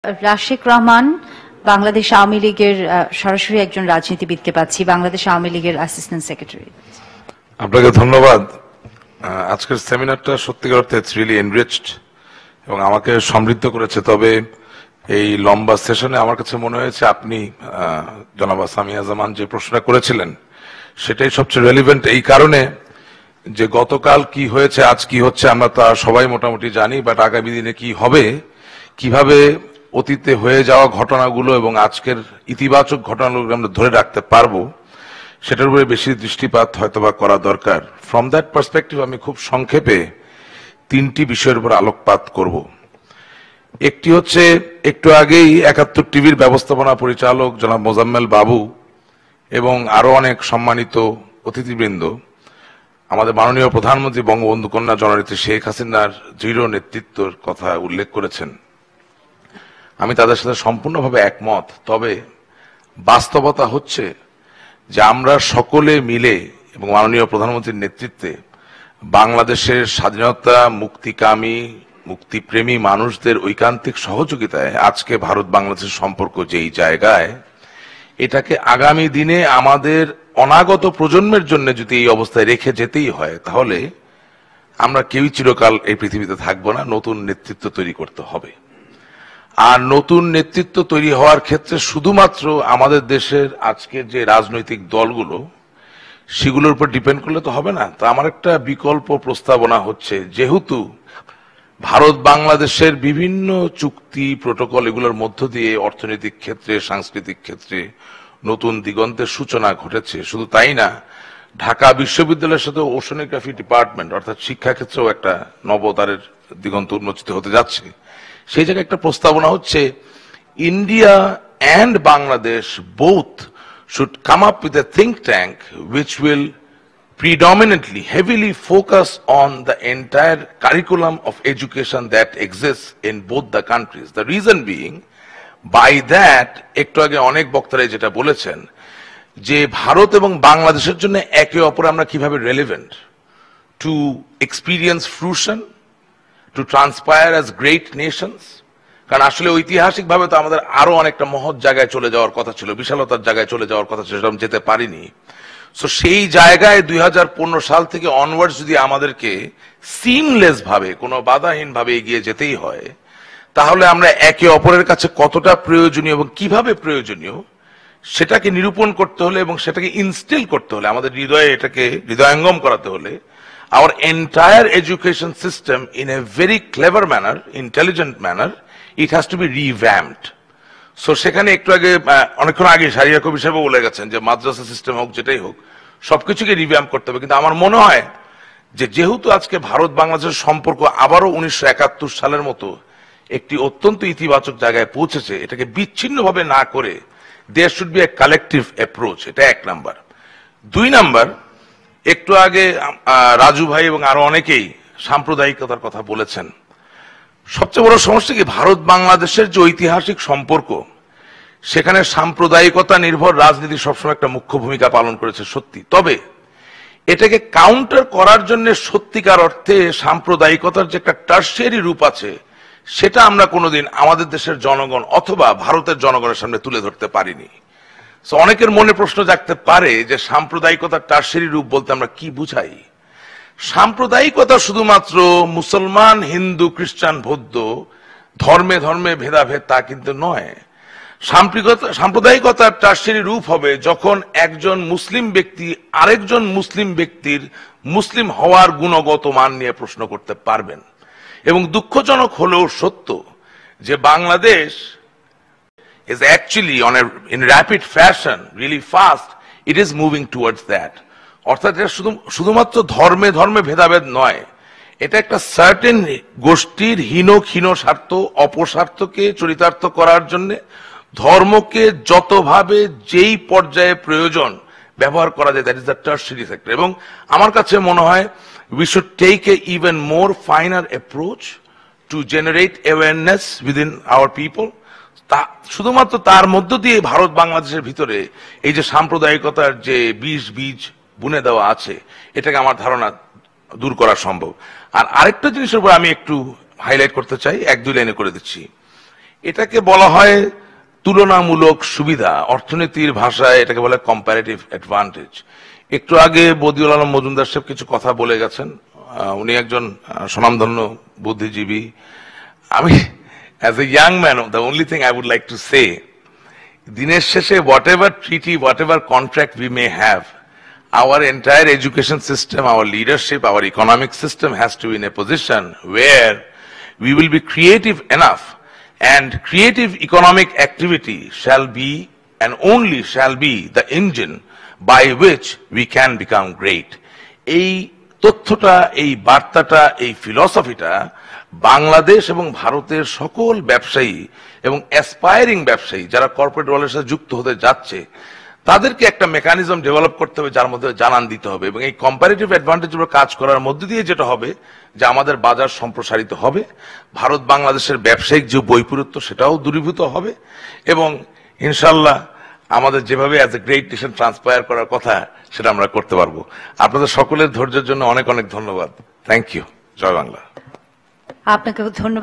রাশিক রহমান, বাংলাদেশ আওয়ামী লীগের সরাসরি একজন রাজনীতিবিদকে পাচ্ছি, বাংলাদেশ আওয়ামী লীগের অ্যাসিস্ট্যান্ট সেক্রেটারি। আপনাকে ধন্যবাদ। আজকের সেমিনারটা সত্যিকার অর্থে রিয়েলি এনরিচড এবং আমাকে সমৃদ্ধ করেছে। তবে এই লম্বা সেশনে আমার কাছে মনে হয়েছে আপনি জনাব সামিয়া জামান যে প্রশ্নটা করেছিলেন সেটাই সবচেয়ে রেলিভেন্ট, এই কারণে যে গতকাল কি হয়েছে আজ কি হচ্ছে আমরা তা সবাই মোটামুটি জানি, বাট আগামী দিনে কি হবে, কিভাবে অতীতে হয়ে যাওয়া ঘটনাগুলো এবং আজকের ইতিবাচক ঘটনাগুলো আমরা ধরে রাখতে পারবো সেটার উপরে বেশি দৃষ্টিপাত হয়তোবা করা দরকার। ফ্রম দ্যাট পার্সপেক্টিভ আমি খুব সংক্ষেপে তিনটি বিষয়ের উপর আলোকপাত করব। একটি হচ্ছে, একটু আগেই ৭১ টিভির ব্যবস্থাপনা পরিচালক জনাব মোজাম্মেল বাবু এবং আরো অনেক সম্মানিত অতিথিবৃন্দ আমাদের মাননীয় প্রধানমন্ত্রী বঙ্গবন্ধু কন্যা জননেত্রী শেখ হাসিনার দৃঢ় নেতৃত্বের কথা উল্লেখ করেছেন। আমি তাদের সাথে সম্পূর্ণভাবে একমত। তবে বাস্তবতা হচ্ছে যে আমরা সকলে মিলে এবং মাননীয় প্রধানমন্ত্রীর নেতৃত্বে বাংলাদেশের স্বাধীনতা, মুক্তিকামী, মুক্তিপ্রেমী মানুষদের ঐকান্তিক সহযোগিতায় আজকে ভারত বাংলাদেশের সম্পর্ক যেই জায়গায়, এটাকে আগামী দিনে আমাদের অনাগত প্রজন্মের জন্য যদি এই অবস্থায় রেখে যেতেই হয় তাহলে আমরা কেউই চিরকাল এই পৃথিবীতে থাকবো না। নতুন নেতৃত্ব তৈরি করতে হবে। আর নতুন নেতৃত্ব তৈরি হওয়ার ক্ষেত্রে শুধুমাত্র আমাদের দেশের আজকের যে রাজনৈতিক দলগুলো সেগুলোর উপর ডিপেন্ড করলে তো হবে না। তা আমার একটা বিকল্প প্রস্তাবনা হচ্ছে, যেহেতু ভারত বাংলাদেশের বিভিন্ন চুক্তি প্রটোকল এগুলোর মধ্য দিয়ে অর্থনৈতিক ক্ষেত্রে, সাংস্কৃতিক ক্ষেত্রে নতুন দিগন্তের সূচনা ঘটেছে, শুধু তাই না, ঢাকা বিশ্ববিদ্যালয়ের সাথে ওশানোগ্রাফি ডিপার্টমেন্ট অর্থাৎ শিক্ষা ক্ষেত্রেও একটা নবতারের দিগন্ত উন্মোচিত হতে যাচ্ছে। সেই জায়গায় একটা প্রস্তাবনা হচ্ছে, India and Bangladesh both should come up with a think tank which will predominantly heavily focus on the entire curriculum of education that exists in both the countries. The reason being, by that, একটু আগে অনেক বক্তারাই যেটা বলেছেন যে ভারত এবং বাংলাদেশের জন্য একে অপরে আমরা কিভাবে relevant to experience fruition, to transpire as great nations। কারণ আসলে ঐতিহাসিকভাবে তো আমাদের আরো অনেকটা মহৎ জায়গায় চলে যাওয়ার কথা ছিল, বিশালতার জায়গায় চলে যাওয়ার কথা ছিল, সেটা যেতে পারিনি। সো সেই জায়গায় 2015 সাল থেকে অনওয়ার্ডস যদি আমাদেরকে সিমলেস ভাবে, কোনো বাধাহীন ভাবে এগিয়ে যেতেই হয়, তাহলে আমরা একে অপরের কাছে কতটা প্রয়োজনীয় এবং কিভাবে প্রয়োজনীয় সেটাকে নিরূপণ করতে হলে এবং সেটাকে ইনস্টিল করতে হলে, আমাদের হৃদয়ে এটাকে হৃদয়ঙ্গম করাতে হলে, our entire education system in a very clever manner, intelligent manner, it has to be revamped. So সেখানে একটু আগে অনেকক্ষণ আগে শারিয়া কবির সাহেব বলে গেছেন যে মাদ্রাসা সিস্টেম হোক যেটাই হোক সবকিছুকে রিভ্যাম্প করতে হবে। কিন্তু আমার মনে হয় যে যেহেতু আজকে ভারত বাংলাদেশের সম্পর্ক আবারও 1971 সালের মতো একটি অত্যন্ত ইতিবাচক জায়গায় পৌঁছেছে, এটাকে বিচ্ছিন্নভাবে না করে there should be a collective approach। এটা এক নাম্বার। দুই নাম্বার, একটু আগে রাজু ভাই এবং আরো অনেকেই সাম্প্রদায়িকতার কথা বলেছেন। সবচেয়ে বড় সমস্যা কি, ভারত বাংলাদেশের যে ঐতিহাসিক সম্পর্ক সেখানে সাম্প্রদায়িকতা নির্ভর রাজনীতি সবসময় একটা মুখ্য ভূমিকা পালন করেছে সত্যি। তবে এটাকে কাউন্টার করার জন্য সত্যিকার অর্থে সাম্প্রদায়িকতার যে একটা টার্সিয়ারি রূপ আছে সেটা আমরা কোনোদিন আমাদের দেশের জনগণ অথবা ভারতের জনগণের সামনে তুলে ধরতে পারিনি। অনেকের মনে প্রশ্ন জাগতে পারে যে সাম্প্রদায়িকতার টার্সিয়ারি রূপ বলতে আমরা কি বুঝাই। সাম্প্রদায়িকতা শুধুমাত্র মুসলমান, হিন্দু, খ্রিস্টান, বৌদ্ধ ধর্মে ধর্মে ভেদাভেদ তা কিন্তু নয়। সাম্প্রদায়িকতার টার্সিয়ারি রূপ হবে যখন একজন মুসলিম ব্যক্তি আরেকজন মুসলিম ব্যক্তির মুসলিম হওয়ার গুণগত মান নিয়ে প্রশ্ন করতে পারবেন। এবং দুঃখজনক হলেও সত্য যে Bangladesh is actually in rapid fashion, really fast, it is moving towards that। অর্থাৎ এটা শুধুমাত্র ধর্মে ধর্মে ভেদাভেদ নয়, এটা একটা সার্টেন গোষ্ঠীর ক্ষীণ স্বার্থ, অপস্বার্থকে চরিতার্থ করার জন্য ধর্মকে যতভাবে যেই পর্যায়ে প্রয়োজন ব্যবহার করা যায়, that is the tertiary sector. এবং আমার কাছে মনে হয় we should take a even more finer approach to generate awareness within our people। শুধুমাত্র তার মধ্য দিয়ে ভারত বাংলাদেশের ভিতরে এই যে সাম্প্রদায়িকতার যে বীজ বুনে দেওয়া আছে এটাকে আমার ধারণা দূর করা সম্ভব। আর আরেকটা জিনিসের উপর আমি একটু হাইলাইট করতে চাই, এক দুই লাইনে করে দিচ্ছি। এটাকে বলা হয় তুলনামূলক সুবিধা, অর্থনীতির ভাষায় এটাকে বলে কম্পারেটিভ অ্যাডভান্টেজ। একটু আগে বদিউল আলম মজুমদার সাহেব কিছু কথা বলে গেছেন, উনি একজন স্বনামধন্য বুদ্ধিজীবী। আমি as a young man, the only thing I would like to say, দিনের শেষে whatever treaty, whatever contract we may have, our entire education system, our leadership, our economic system has to be in a position where we will be creative enough, and creative economic activity shall be and only shall be the engine by which we can become great. এই তথ্যটা, এই বার্তাটা, এই ফিলসফিটা বাংলাদেশ এবং ভারতের সকল ব্যবসায়ী এবং অ্যাসপায়ারিং ব্যবসায়ী যারা কর্পোরেট ওয়ার্ল্ডের সাথে যুক্ত হতে যাচ্ছে তাদেরকে একটা মেকানিজম ডেভেলপ করতে হবে, যার মধ্যে জানান দিতে হবে। এবং এই কম্পারেটিভ অ্যাডভান্টেজ কাজ করার মধ্যে দিয়ে যেটা হবে যে আমাদের বাজার সম্প্রসারিত হবে, ভারত বাংলাদেশের ব্যবসায়িক যে বৈপরীত্য সেটাও দূরীভূত হবে, এবং ইনশাল্লাহ আমাদের যেভাবে অ্যাজ এ গ্রেট নেশন ট্রান্সপায়ার করার কথা সেটা আমরা করতে পারবো। আপনাদের সকলের ধৈর্যের জন্য অনেক অনেক ধন্যবাদ। Thank you. জয় বাংলা। আপনাকে ধন্যবাদ।